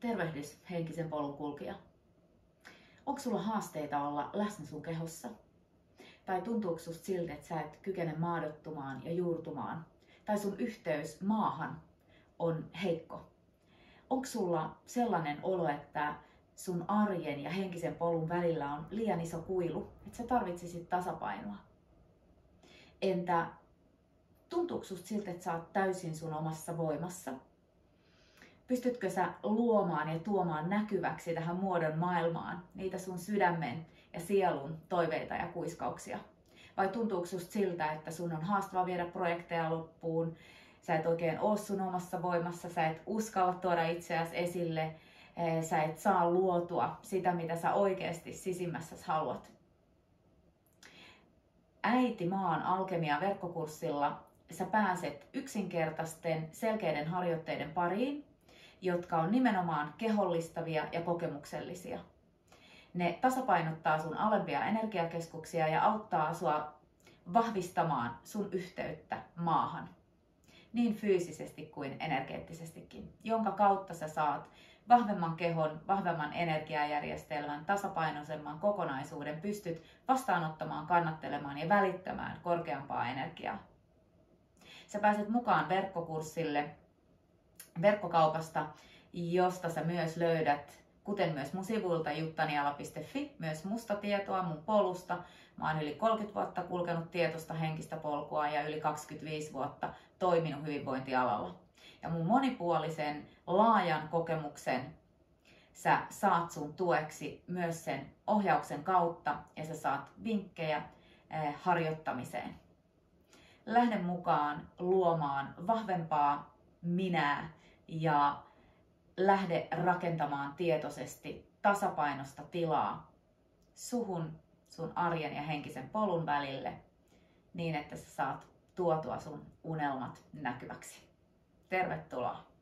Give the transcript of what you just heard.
Tervehdys, henkisen polun kulkija. Onko sulla haasteita olla läsnä sun kehossa? Tai tuntuuko susta siltä, että sä et kykene maadottumaan ja juurtumaan? Tai sun yhteys maahan on heikko? Onko sulla sellainen olo, että sun arjen ja henkisen polun välillä on liian iso kuilu, että sä tarvitsisit tasapainoa? Entä tuntuuko susta siltä, että sä oot täysin sun omassa voimassa? Pystytkö sä luomaan ja tuomaan näkyväksi tähän muodon maailmaan niitä sun sydämen ja sielun toiveita ja kuiskauksia? Vai tuntuuko susta siltä, että sun on haastava viedä projekteja loppuun, sä et oikein oo sun omassa voimassa, sä et uskalla tuoda itseäsi esille, sä et saa luotua sitä, mitä sä oikeasti sisimmässäsi haluat? Äiti Maan alkemia verkkokurssilla sä pääset yksinkertaisten, selkeiden harjoitteiden pariin, jotka on nimenomaan kehollistavia ja kokemuksellisia. Ne tasapainottaa sun alempia energiakeskuksia ja auttaa sua vahvistamaan sun yhteyttä maahan, niin fyysisesti kuin energeettisestikin, jonka kautta sä saat vahvemman kehon, vahvemman energiajärjestelmän, tasapainoisemman kokonaisuuden, pystyt vastaanottamaan, kannattelemaan ja välittämään korkeampaa energiaa. Sä pääset mukaan verkkokurssille verkkokaupasta, josta sä myös löydät, kuten myös mun sivuilta juttaniala.fi, myös musta tietoa mun polusta. Mä oon yli 30 vuotta kulkenut tietoista henkistä polkua ja yli 25 vuotta toiminut hyvinvointialalla. Ja mun monipuolisen, laajan kokemuksen sä saat sun tueksi myös sen ohjauksen kautta ja sä saat vinkkejä harjoittamiseen. Lähde mukaan luomaan vahvempaa minää ja lähde rakentamaan tietoisesti tasapainosta tilaa suhun, sun arjen ja henkisen polun välille niin, että sä saat tuotua sun unelmat näkyväksi. Tervetuloa!